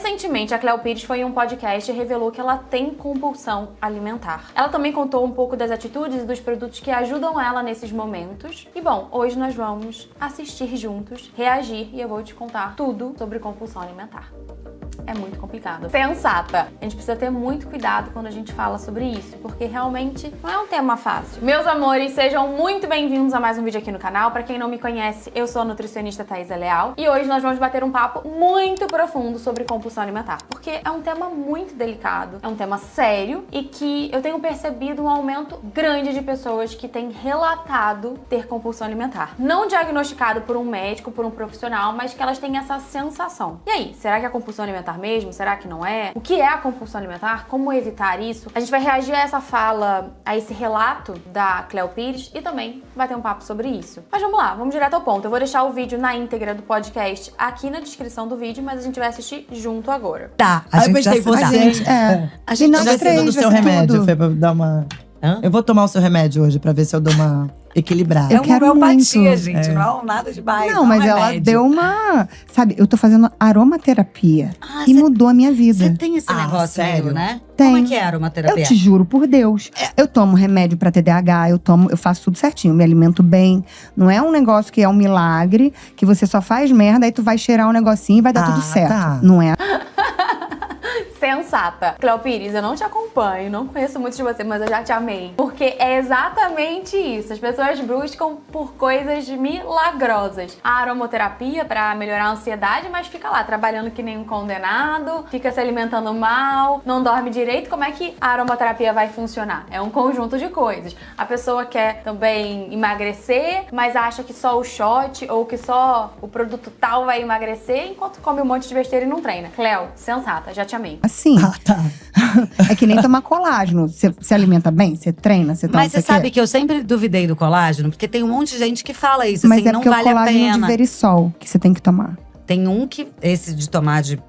Recentemente, a Cléo Pires foi em um podcast e revelou que ela tem compulsão alimentar. Ela também contou um pouco das atitudes e dos produtos que ajudam ela nesses momentos. E bom, hoje nós vamos assistir juntos, reagir e eu vou te contar tudo sobre compulsão alimentar. É muito complicado. Sensata. A gente precisa ter muito cuidado quando a gente fala sobre isso, porque realmente não é um tema fácil. Meus amores, sejam muito bem-vindos a mais um vídeo aqui no canal. Pra quem não me conhece, eu sou a nutricionista Thaisa Leal e hoje nós vamos bater um papo muito profundo sobre compulsão alimentar, porque é um tema muito delicado, é um tema sério e que eu tenho percebido um aumento grande de pessoas que têm relatado ter compulsão alimentar. Não diagnosticado por um médico, por um profissional, mas que elas têm essa sensação. E aí, será que é compulsão alimentar mesmo? Será que não é? O que é a compulsão alimentar? Como evitar isso? A gente vai reagir a essa fala, a esse relato da Cléo Pires e também vai ter um papo sobre isso. Mas vamos lá, vamos direto ao ponto. Eu vou deixar o vídeo na íntegra do podcast aqui na descrição do vídeo, mas a gente vai assistir junto agora. Tá, a gente pensei, já a gente não precisa do seu remédio, Fê, pra dar uma... Hã? Eu vou tomar o seu remédio hoje pra ver se eu dou uma equilibrada. É uma homeopatia, muito. gente, não é nada demais. Não, mas ela deu uma… Sabe, eu tô fazendo aromaterapia e mudou a minha vida. Você tem esse negócio, sério? meio, né? Tem. Como é que é a aromaterapia? Eu te juro por Deus. Eu tomo remédio pra TDAH, eu faço tudo certinho, me alimento bem. Não é um negócio que é um milagre, que você só faz merda, aí tu vai cheirar um negocinho e vai dar tudo certo. Tá. Não é. Sensata. Cléo Pires, eu não te acompanho, não conheço muito de você, mas eu já te amei. Porque é exatamente isso. As pessoas buscam por coisas milagrosas. A aromaterapia pra melhorar a ansiedade, mas fica lá trabalhando que nem um condenado, fica se alimentando mal, não dorme direito. Como é que a aromaterapia vai funcionar? É um conjunto de coisas. A pessoa quer também emagrecer, mas acha que só o shot ou que só o produto tal vai emagrecer, enquanto come um monte de besteira e não treina. Cléo, sensata, já te amei. Assim. Tá. É que nem tomar colágeno. Você se alimenta bem, você treina, você toma. Mas você sabe que eu sempre duvidei do colágeno, porque tem um monte de gente que fala isso, Mas assim, é não porque vale o a colágeno pena. de Verisol que você tem que tomar. Tem um que, esse de tomar de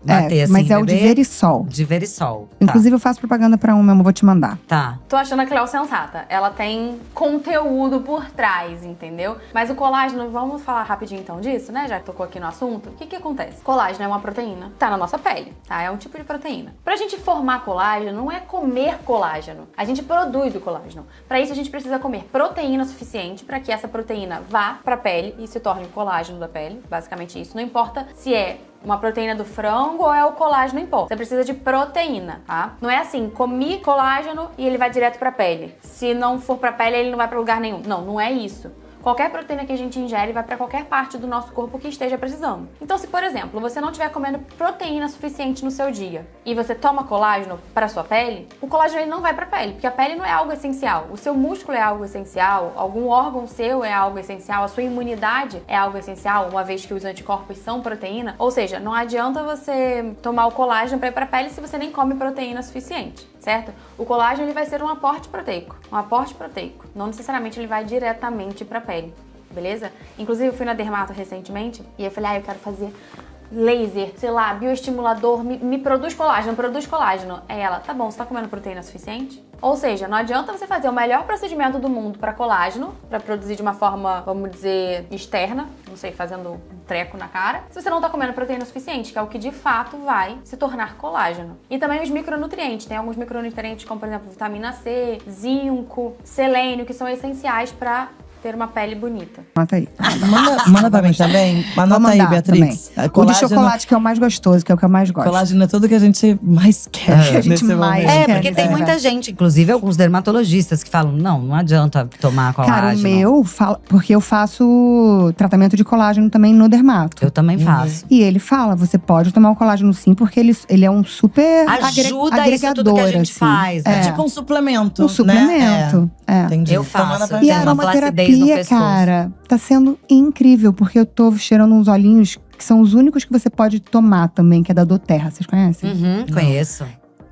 bater assim, mas é o de beber, Verisol. de Verisol. Inclusive, eu faço propaganda pra uma, eu vou te mandar. Tá. Tô achando a Cléo sensata. Ela tem conteúdo por trás, entendeu? Mas o colágeno, vamos falar rapidinho então disso, né? Já que tocou aqui no assunto. O que acontece? Colágeno é uma proteína. Tá na nossa pele, tá? É um tipo de proteína. Pra gente formar colágeno, não é comer colágeno. A gente produz o colágeno. Pra isso, a gente precisa comer proteína suficiente pra que essa proteína vá pra pele e se torne o colágeno da pele. Basicamente isso. Não importa se é uma proteína do frango ou é o colágeno em pó. Você precisa de proteína, tá? Não é assim, comi colágeno e ele vai direto pra pele. Se não for pra pele, ele não vai pra lugar nenhum. Não, não é isso. Qualquer proteína que a gente ingere vai para qualquer parte do nosso corpo que esteja precisando. Então, se por exemplo, você não estiver comendo proteína suficiente no seu dia e você toma colágeno para sua pele, o colágeno ele não vai para a pele, porque a pele não é algo essencial. O seu músculo é algo essencial, algum órgão seu é algo essencial, a sua imunidade é algo essencial, uma vez que os anticorpos são proteína. Ou seja, não adianta você tomar o colágeno para ir para a pele se você nem come proteína suficiente, certo? O colágeno ele vai ser um aporte proteico, Não necessariamente ele vai diretamente para a pele, beleza? Inclusive eu fui na dermato recentemente e eu falei, eu quero fazer laser, sei lá, bioestimulador, me produz colágeno. Aí ela, tá bom, você tá comendo proteína suficiente? Ou seja, não adianta você fazer o melhor procedimento do mundo para colágeno, para produzir de uma forma, vamos dizer, externa, não sei, fazendo um treco na cara, se você não tá comendo proteína suficiente, que é o que de fato vai se tornar colágeno. E também os micronutrientes, tem alguns micronutrientes como, por exemplo, vitamina C, zinco, selênio, que são essenciais para ter uma pele bonita. Anota aí. Manda pra mim também. Anota aí, Beatriz. Também. O de chocolate que é o mais gostoso, que é o que eu mais gosto. Colágeno é tudo que a gente mais quer que a gente nesse mais momento. quer. Porque tem muita gente, inclusive alguns dermatologistas que falam, não adianta tomar colágeno. Cara, o meu, porque eu faço tratamento de colágeno também no dermato. Eu também faço. E ele fala, você pode tomar o colágeno sim, porque ele é um super ajuda isso tudo que a gente assim. faz, né? É tipo um suplemento, Um suplemento, né? Entendi. Eu faço. Tomando E a Tem uma flacidez no aromaterapia, pescoço. cara, tá sendo incrível. Porque eu tô cheirando uns olhinhos que são os únicos que você pode tomar também, que é da doTERRA. Vocês conhecem? Uhum, conheço.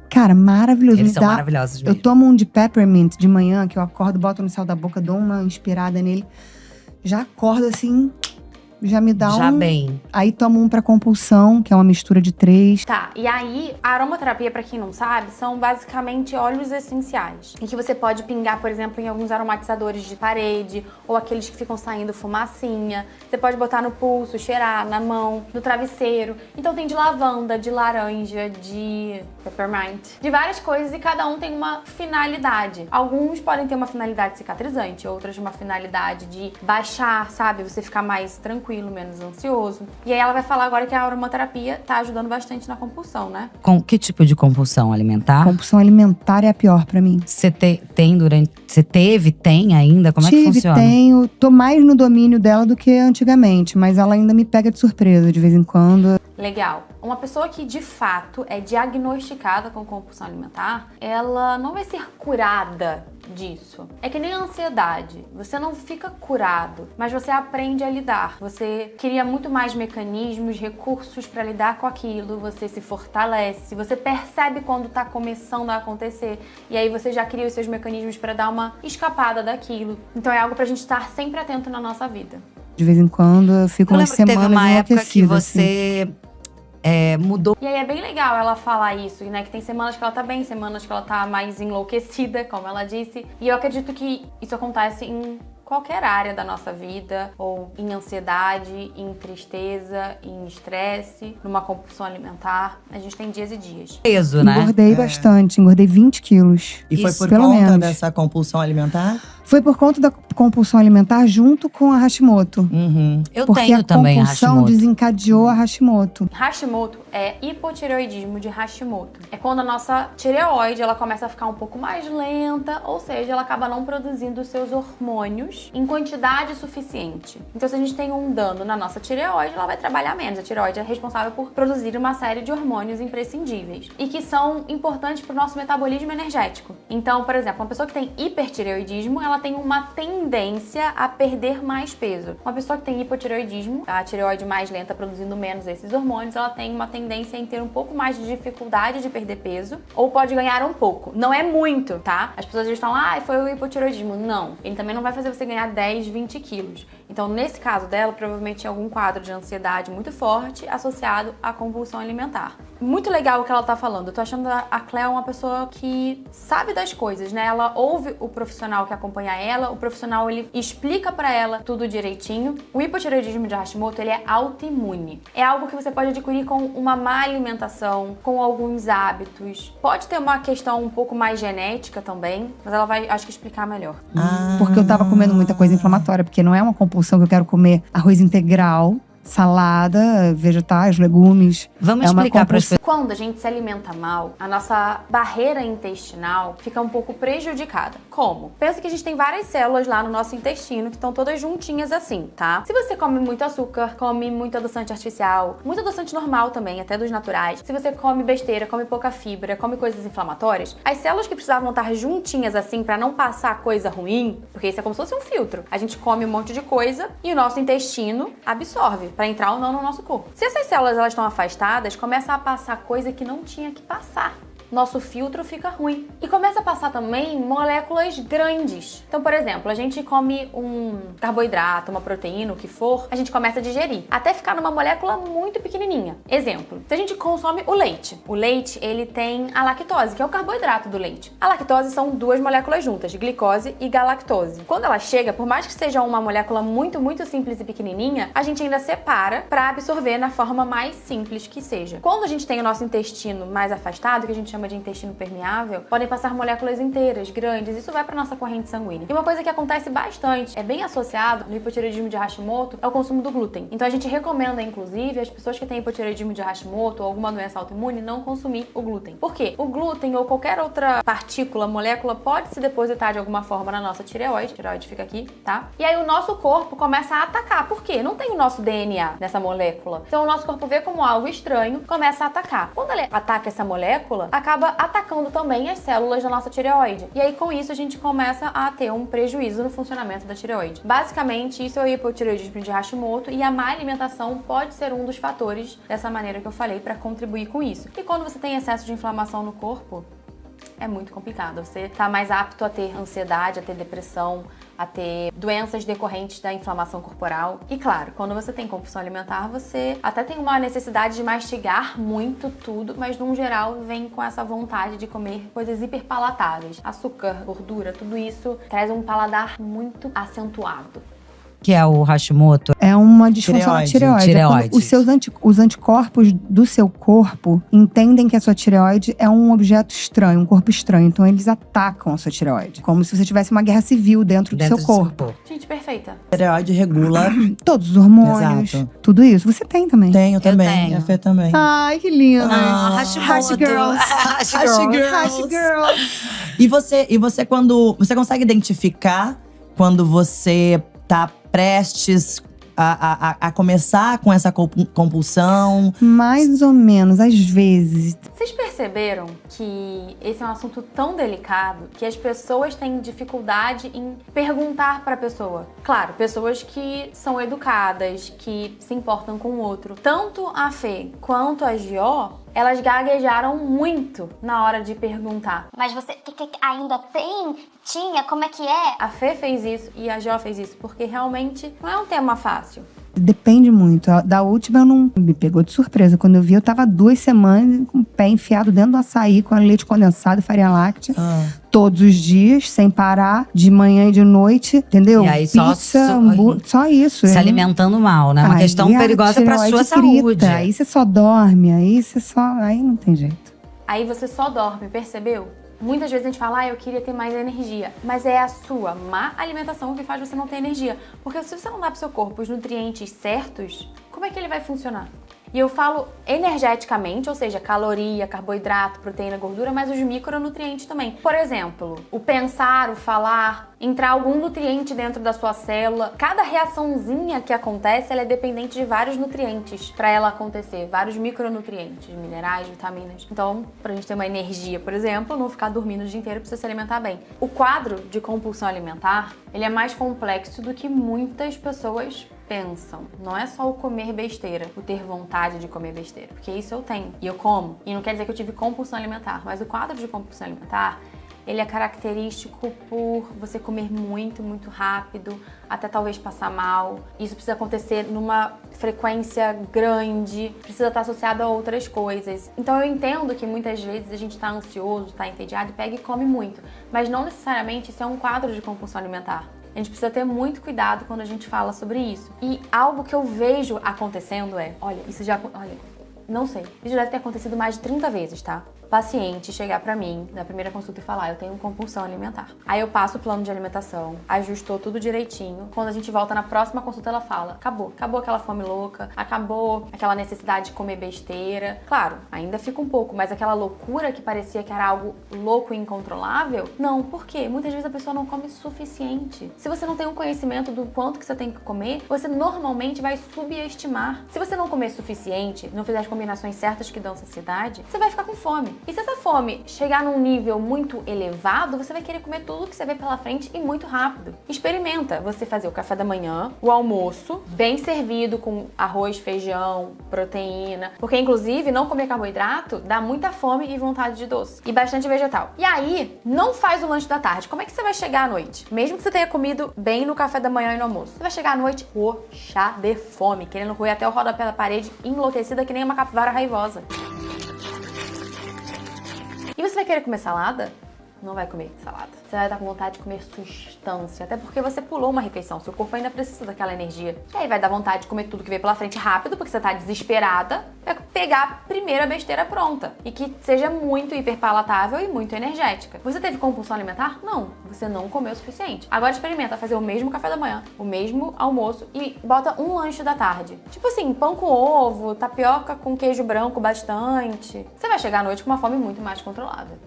Cara, maravilhoso. Eles Me são dá- maravilhosos Eu mesmo. tomo um de peppermint de manhã, que eu acordo, boto no céu da boca, dou uma inspirada nele. Já acordo assim, já me dá Já bem. Aí tomo um pra compulsão, que é uma mistura de 3. Tá, e aí a aromaterapia, pra quem não sabe, são basicamente óleos essenciais. E que você pode pingar, por exemplo, em alguns aromatizadores de parede, ou aqueles que ficam saindo fumacinha. Você pode botar no pulso, cheirar, na mão, no travesseiro. Então tem de lavanda, de laranja, de peppermint, de várias coisas, e cada um tem uma finalidade. Alguns podem ter uma finalidade cicatrizante, outras uma finalidade de baixar, sabe? Você ficar mais tranquilo, menos ansioso. E aí ela vai falar agora que a aromaterapia tá ajudando bastante na compulsão, né? Com que tipo de compulsão alimentar? Compulsão alimentar é a pior pra mim. Você tem ainda? Como é que funciona? Tenho. Tô mais no domínio dela do que antigamente, mas ela ainda me pega de surpresa de vez em quando. Legal. Uma pessoa que de fato é diagnosticada com compulsão alimentar, ela não vai ser curada disso. É que nem a ansiedade. Você não fica curado, mas você aprende a lidar. Você cria muito mais mecanismos, recursos para lidar com aquilo, você se fortalece, você percebe quando tá começando a acontecer e aí você já cria os seus mecanismos para dar uma escapada daquilo. Então é algo pra gente estar sempre atento na nossa vida. De vez em quando eu fico Eu umas lembro que teve semanas uma época que enlouquecida, assim. você mudou. E aí é bem legal ela falar isso, né? Que tem semanas que ela tá bem, semanas que ela tá mais enlouquecida, como ela disse. E eu acredito que isso acontece em qualquer área da nossa vida, ou em ansiedade, em tristeza, em estresse, numa compulsão alimentar. A gente tem dias e dias. Peso, né? Engordei bastante, engordei 20 quilos. E foi Isso, por pelo conta menos. dessa compulsão alimentar? Foi por conta da compulsão alimentar junto com a Hashimoto. Uhum. Eu Porque tenho a também a compulsão Hashimoto. desencadeou a Hashimoto. Hashimoto é hipotireoidismo de Hashimoto. É quando a nossa tireoide ela começa a ficar um pouco mais lenta, ou seja, ela acaba não produzindo os seus hormônios em quantidade suficiente. Então, se a gente tem um dano na nossa tireoide, ela vai trabalhar menos. A tireoide é responsável por produzir uma série de hormônios imprescindíveis e que são importantes para o nosso metabolismo energético. Então, por exemplo, uma pessoa que tem hipertireoidismo, ela tem uma tendência a perder mais peso. Uma pessoa que tem hipotireoidismo, a tireoide mais lenta produzindo menos esses hormônios, ela tem uma tendência em ter um pouco mais de dificuldade de perder peso, ou pode ganhar um pouco. Não é muito, tá? As pessoas às vezes falam, foi o hipotireoidismo. Não. Ele também não vai fazer você ganhar 10, 20 quilos. Então, nesse caso dela, provavelmente tinha algum quadro de ansiedade muito forte associado à compulsão alimentar. Muito legal o que ela tá falando. Eu tô achando a Cléo uma pessoa que sabe das coisas, né? Ela ouve o profissional que acompanha ela, o profissional ele explica pra ela tudo direitinho. O hipotireoidismo de Hashimoto, ele é autoimune. É algo que você pode adquirir com uma má alimentação, com alguns hábitos. Pode ter uma questão um pouco mais genética também, mas ela vai, acho que, explicar melhor. Porque eu tava comendo muita coisa inflamatória, porque não é uma compulsão que eu quero comer arroz integral, salada, vegetais, legumes. Vamos É uma explicar para as pessoas. Quando a gente se alimenta mal, a nossa barreira intestinal fica um pouco prejudicada. Como? Pensa que a gente tem várias células lá no nosso intestino que estão todas juntinhas assim, tá? Se você come muito açúcar, come muito adoçante artificial, muito adoçante normal também, até dos naturais. Se você come besteira, come pouca fibra, come coisas inflamatórias, as células que precisavam estar juntinhas assim pra não passar coisa ruim, porque isso é como se fosse um filtro. A gente come um monte de coisa e o nosso intestino absorve para entrar ou não no nosso corpo. Se essas células elas estão afastadas, começa a passar coisa que não tinha que passar. Nosso filtro fica ruim. E começa a passar também moléculas grandes. Então, por exemplo, a gente come um carboidrato, uma proteína, o que for, a gente começa a digerir, até ficar numa molécula muito pequenininha. Exemplo, se a gente consome o leite, ele tem a lactose, que é o carboidrato do leite. A lactose são duas moléculas juntas, glicose e galactose. Quando ela chega, por mais que seja uma molécula muito, muito simples e pequenininha, a gente ainda separa para absorver na forma mais simples que seja. Quando a gente tem o nosso intestino mais afastado, que a gente chama de intestino permeável, podem passar moléculas inteiras, grandes, isso vai para nossa corrente sanguínea. E uma coisa que acontece bastante, é bem associado no hipotireoidismo de Hashimoto, é o consumo do glúten. Então a gente recomenda, inclusive, as pessoas que têm hipotireoidismo de Hashimoto ou alguma doença autoimune não consumir o glúten. Por quê? O glúten ou qualquer outra partícula, molécula, pode se depositar de alguma forma na nossa tireoide. A tireoide fica aqui, tá? E aí o nosso corpo começa a atacar. Por quê? Não tem o nosso DNA nessa molécula. Então o nosso corpo vê como algo estranho, começa a atacar. Quando ele ataca essa molécula, acaba atacando também as células da nossa tireoide. E aí, com isso, a gente começa a ter um prejuízo no funcionamento da tireoide. Basicamente, isso é o hipotireoidismo de Hashimoto e a má alimentação pode ser um dos fatores dessa maneira que eu falei para contribuir com isso. E quando você tem excesso de inflamação no corpo, é muito complicado. Você tá mais apto a ter ansiedade, a ter depressão, a ter doenças decorrentes da inflamação corporal. E claro, quando você tem compulsão alimentar, você até tem uma necessidade de mastigar muito tudo, mas no geral vem com essa vontade de comer coisas hiperpalatáveis. Açúcar, gordura, tudo isso traz um paladar muito acentuado. Que é o Hashimoto. É uma disfunção na tireoide. Tireoide. É quando os anticorpos do seu corpo entendem que a sua tireoide é um objeto estranho, um corpo estranho. Então eles atacam a sua tireoide. Como se você tivesse uma guerra civil dentro do seu corpo. Gente, perfeita. A tireoide regula. Todos os hormônios, Exato. tudo isso. Você tem também. Tenho também. tenho. A Fê também. Ai, que lindo. Hashimoto. Hash Girls. Hash Hash Girls. Girls. Hash Girls. E você quando… Você consegue identificar quando você tá prestes a começar com essa compulsão? Mais ou menos, às vezes. Vocês perceberam que esse é um assunto tão delicado que as pessoas têm dificuldade em perguntar para a pessoa? Claro, pessoas que são educadas, que se importam com o outro. Tanto a Fê quanto a Gió, elas gaguejaram muito na hora de perguntar. Mas você que ainda tem? Tinha? Como é que é? A Fê fez isso e a Gió fez isso, porque realmente não é um tema fácil. Depende muito. Da última, eu não me pegou de surpresa. Quando eu vi, eu tava 2 semanas com o pé enfiado dentro do açaí, com leite condensado e farinha láctea. Todos os dias, sem parar, de manhã e de noite, entendeu? E aí só Pizza, hambúrguer, só isso. Se alimentando mal, né? Uma Aí questão a perigosa pra tireoide sua grita. saúde. Aí você só dorme, aí não tem jeito. Aí você só dorme, percebeu? Muitas vezes a gente fala, eu queria ter mais energia. Mas é a sua má alimentação que faz você não ter energia. Porque se você não dá pro seu corpo os nutrientes certos, como é que ele vai funcionar? E eu falo energeticamente, ou seja, caloria, carboidrato, proteína, gordura, mas os micronutrientes também. Por exemplo, o pensar, o falar, entrar algum nutriente dentro da sua célula. Cada reaçãozinha que acontece, ela é dependente de vários nutrientes para ela acontecer. Vários micronutrientes, minerais, vitaminas. Então, pra gente ter uma energia, por exemplo, não ficar dormindo o dia inteiro, precisa se alimentar bem. O quadro de compulsão alimentar, ele é mais complexo do que muitas pessoas pensam. Não é só o comer besteira, o ter vontade de comer besteira, porque isso eu tenho e eu como. E não quer dizer que eu tive compulsão alimentar, mas o quadro de compulsão alimentar, ele é característico por você comer muito, muito rápido, até talvez passar mal. Isso precisa acontecer numa frequência grande, precisa estar associado a outras coisas. Então eu entendo que muitas vezes a gente está ansioso, está entediado e pega e come muito, mas não necessariamente isso é um quadro de compulsão alimentar. A gente precisa ter muito cuidado quando a gente fala sobre isso. E algo que eu vejo acontecendo é, não sei, isso já deve ter acontecido mais de 30 vezes, tá? Paciente chegar pra mim na primeira consulta e falar, eu tenho compulsão alimentar. Aí eu passo o plano de alimentação, ajustou tudo direitinho. Quando a gente volta na próxima consulta, ela fala, acabou aquela fome louca, acabou aquela necessidade de comer besteira. Claro, ainda fica um pouco, mas aquela loucura que parecia que era algo louco e incontrolável, não. Por quê? Muitas vezes a pessoa não come o suficiente. Se você não tem um conhecimento do quanto que você tem que comer, você normalmente vai subestimar. Se você não comer suficiente, não fizer as combinações certas que dão saciedade, você vai ficar com fome. E se essa fome chegar num nível muito elevado, você vai querer comer tudo que você vê pela frente e muito rápido. Experimenta você fazer o café da manhã, o almoço, bem servido com arroz, feijão, proteína. Porque, inclusive, não comer carboidrato dá muita fome e vontade de doce. E bastante vegetal. E aí, não faz o lanche da tarde. Como é que você vai chegar à noite? Mesmo que você tenha comido bem no café da manhã e no almoço. Você vai chegar à noite roxa de fome, querendo roer até o rodapé da parede, enlouquecida que nem uma capivara raivosa. E você vai querer comer salada? Não vai comer salada. Você vai estar com vontade de comer substância, até porque você pulou uma refeição, seu corpo ainda precisa daquela energia. E aí vai dar vontade de comer tudo que vem pela frente rápido, porque você tá desesperada, vai pegar a primeira besteira pronta. E que seja muito hiperpalatável e muito energética. Você teve compulsão alimentar? Não. Você não comeu o suficiente. Agora experimenta fazer o mesmo café da manhã, o mesmo almoço e bota um lanche da tarde. Tipo assim, pão com ovo, tapioca com queijo branco bastante. Você vai chegar à noite com uma fome muito mais controlada.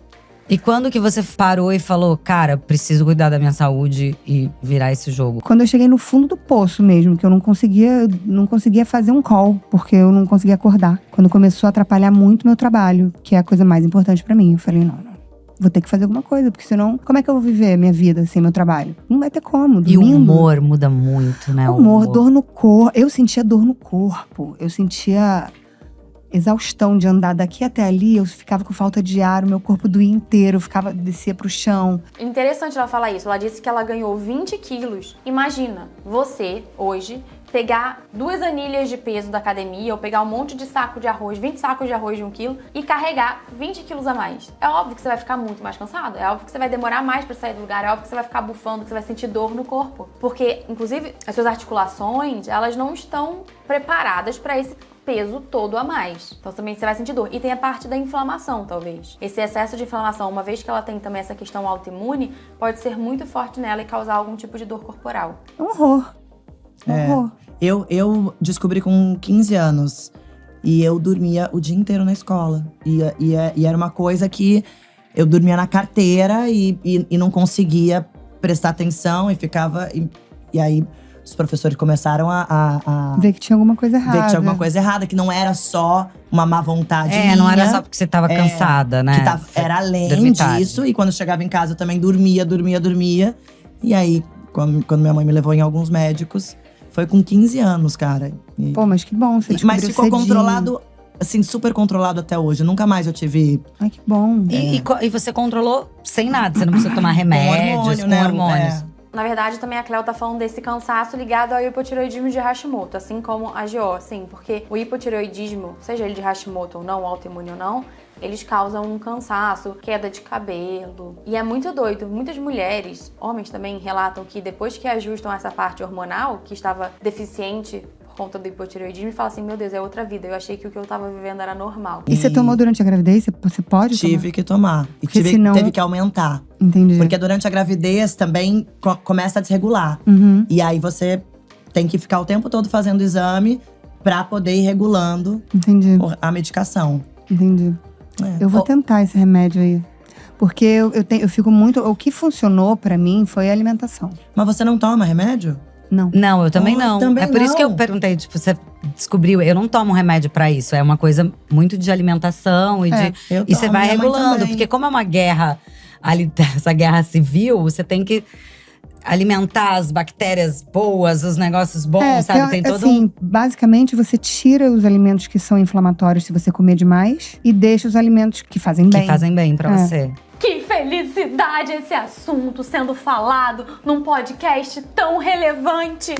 E quando que você parou e falou, cara, preciso cuidar da minha saúde e virar esse jogo? Quando eu cheguei no fundo do poço mesmo, que eu não conseguia fazer um call, porque eu não conseguia acordar. Quando começou a atrapalhar muito meu trabalho, que é a coisa mais importante pra mim. Eu falei, não, vou ter que fazer alguma coisa, porque senão, como é que eu vou viver minha vida sem meu trabalho? Não vai ter como, dormindo. E o humor muda muito, né? O humor, dor no corpo. Eu sentia dor no corpo. Eu sentia exaustão de andar daqui até ali, eu ficava com falta de ar, o meu corpo doía inteiro, descia pro chão. Interessante ela falar isso. Ela disse que ela ganhou 20 quilos. Imagina, você, hoje, pegar 2 anilhas de peso da academia ou pegar um monte de saco de arroz, 20 sacos de arroz de 1 quilo e carregar 20 quilos a mais. É óbvio que você vai ficar muito mais cansado, é óbvio que você vai demorar mais pra sair do lugar, é óbvio que você vai ficar bufando, que você vai sentir dor no corpo. Porque, inclusive, as suas articulações, elas não estão preparadas pra esse peso todo a mais. Então também você vai sentir dor. E tem a parte da inflamação, talvez. Esse excesso de inflamação, uma vez que ela tem também essa questão autoimune, pode ser muito forte nela e causar algum tipo de dor corporal. É um horror. Horror. Eu descobri com 15 anos. E eu dormia o dia inteiro na escola. E era uma coisa que eu dormia na carteira e não conseguia prestar atenção. E ficava… E aí… Os professores começaram a Ver que tinha alguma coisa errada. ver que tinha alguma coisa errada, que não era só uma má vontade É, não era só porque você tava cansada, né? Que era além Dormitário. disso. E quando chegava em casa eu também dormia. E aí, quando minha mãe me levou em alguns médicos, foi com 15 anos, cara. Pô, mas que bom, você Mas descobriu ficou cedinho. controlado, assim, super controlado até hoje. Nunca mais eu tive… Ai, que bom. E você controlou sem nada, você não precisa tomar remédios, com né? hormônios. Na verdade, também a Cleo tá falando desse cansaço ligado ao hipotireoidismo de Hashimoto, assim como a GO, sim, porque o hipotireoidismo, seja ele de Hashimoto ou não, autoimune ou não, eles causam um cansaço, queda de cabelo. E é muito doido. Muitas mulheres, homens também, relatam que depois que ajustam essa parte hormonal, que estava deficiente por conta do hipotireoidismo, e falam assim, meu Deus, é outra vida. Eu achei que o que eu tava vivendo era normal. E você tomou durante a gravidez? Você pode Tive que tomar. E Porque senão- teve que aumentar. Entendi. Porque durante a gravidez também começa a desregular. Uhum. E aí você tem que ficar o tempo todo fazendo exame pra poder ir regulando Entendi. a medicação. Entendi. É. Eu vou tentar esse remédio aí. Porque eu fico muito… O que funcionou pra mim foi a alimentação. Mas você não toma remédio? Não. Não, eu também Oh, não. também é por isso que eu não. perguntei, tipo, você descobriu, eu não tomo remédio pra isso. É uma coisa muito de alimentação e Eu e você tomo, vai minha mãe regulando. também. Porque como é uma guerra, essa guerra civil, você tem que alimentar as bactérias boas, os negócios bons, sabe? Tem todo assim, basicamente você tira os alimentos que são inflamatórios se você comer demais e deixa os alimentos que fazem bem. que fazem bem pra você. Que felicidade esse assunto sendo falado num podcast tão relevante!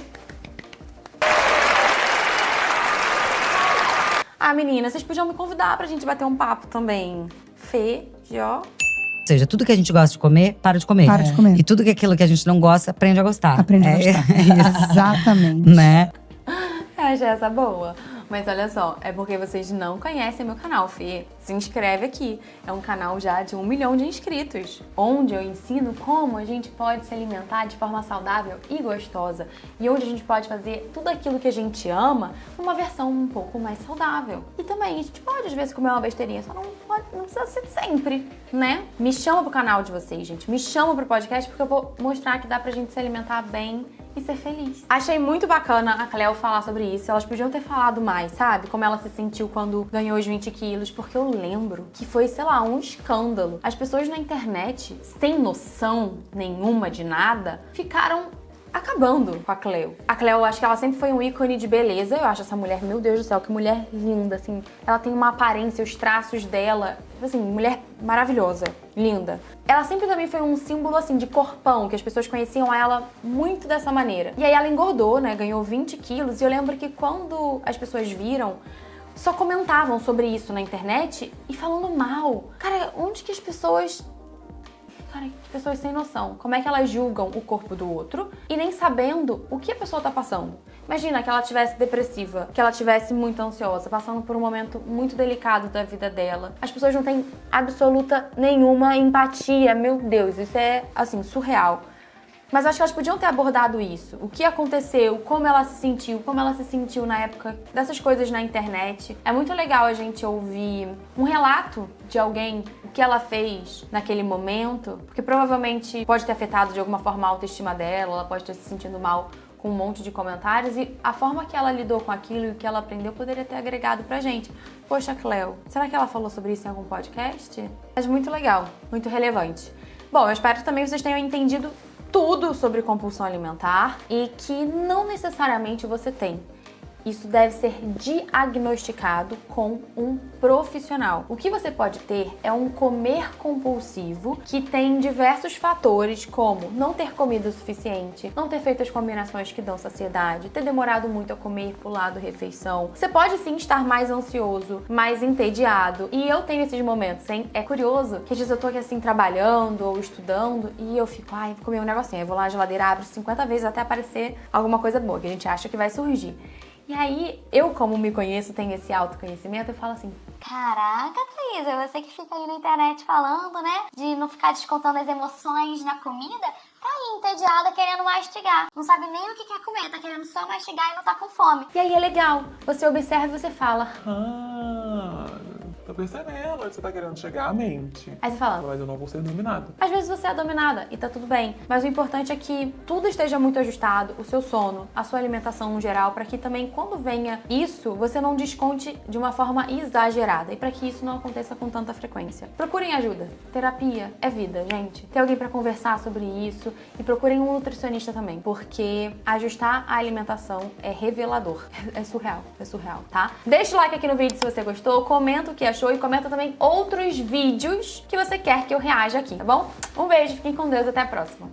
Ah, menina, vocês podiam me convidar pra gente bater um papo também. Fê, Jó. Ou seja, tudo que a gente gosta de comer, para de comer. Para de comer. E tudo que aquilo que a gente não gosta, aprende a gostar. Aprende a gostar. Exatamente. Né? Achei essa boa. Mas olha só, é porque vocês não conhecem meu canal, Fê. Se inscreve aqui. É um canal já de 1 milhão de inscritos, onde eu ensino como a gente pode se alimentar de forma saudável e gostosa. E onde a gente pode fazer tudo aquilo que a gente ama numa versão um pouco mais saudável. E também a gente pode, às vezes, comer uma besteirinha, só não precisa ser sempre, né? Me chama pro canal de vocês, gente. Me chama pro podcast, porque eu vou mostrar que dá pra gente se alimentar bem e ser feliz. Achei muito bacana a Cleo falar sobre isso. Elas podiam ter falado mais, sabe? Como ela se sentiu quando ganhou os 20 quilos. Porque eu lembro que foi, sei lá, um escândalo. As pessoas na internet, sem noção nenhuma de nada, ficaram acabando com a Cleo. A Cleo, eu acho que ela sempre foi um ícone de beleza. Eu acho essa mulher, meu Deus do céu, que mulher linda, assim. Ela tem uma aparência, os traços dela, assim, mulher maravilhosa, linda. Ela sempre também foi um símbolo, assim, de corpão, que as pessoas conheciam ela muito dessa maneira. E aí ela engordou, né, ganhou 20 quilos. E eu lembro que quando as pessoas viram, só comentavam sobre isso na internet e falando mal. Cara, onde que as pessoas… Cara, que pessoas sem noção. Como é que elas julgam o corpo do outro e nem sabendo o que a pessoa tá passando. Imagina que ela tivesse depressiva, que ela tivesse muito ansiosa, passando por um momento muito delicado da vida dela. As pessoas não têm absoluta nenhuma empatia. Meu Deus, isso é, assim, surreal. Mas eu acho que elas podiam ter abordado isso. O que aconteceu, como ela se sentiu na época dessas coisas na internet. É muito legal a gente ouvir um relato de alguém, o que ela fez naquele momento, porque provavelmente pode ter afetado de alguma forma a autoestima dela, ela pode ter se sentindo mal com um monte de comentários e a forma que ela lidou com aquilo e o que ela aprendeu poderia ter agregado pra gente. Poxa, Cleo, será que ela falou sobre isso em algum podcast? Mas muito legal, muito relevante. Bom, eu espero que também vocês tenham entendido tudo sobre compulsão alimentar e que não necessariamente você tem. isso deve ser diagnosticado com um profissional. O que você pode ter é um comer compulsivo que tem diversos fatores, como não ter comido o suficiente, não ter feito as combinações que dão saciedade, ter demorado muito a comer, pulado refeição. Você pode sim estar mais ansioso, mais entediado. E eu tenho esses momentos, hein? É curioso que às vezes eu tô aqui assim trabalhando ou estudando e eu fico, ai, vou comer um negocinho. Aí vou lá na geladeira, abro 50 vezes até aparecer alguma coisa boa que a gente acha que vai surgir. E aí, eu como me conheço, tenho esse autoconhecimento, eu falo assim, Caraca, Thaís, é você que fica aí na internet falando, né? De não ficar descontando as emoções na comida. Tá aí, entediada, querendo mastigar. Não sabe nem o que quer comer, tá querendo só mastigar e não tá com fome. e aí é legal. Você observa e você fala. Tô percebendo onde você tá querendo chegar à mente. Aí você fala, Mas eu não vou ser dominado. às vezes você é dominada e tá tudo bem, mas o importante é que tudo esteja muito ajustado, o seu sono, a sua alimentação no geral, para que também quando venha isso, você não desconte de uma forma exagerada e para que isso não aconteça com tanta frequência. Procurem ajuda. Terapia é vida, gente. Tem alguém para conversar sobre isso e procurem um nutricionista também, porque ajustar a alimentação é revelador. É surreal, tá? Deixa o like aqui no vídeo se você gostou, comenta o que achou e comenta também outros vídeos que você quer que eu reaja aqui, tá bom? Um beijo, fiquem com Deus, até a próxima.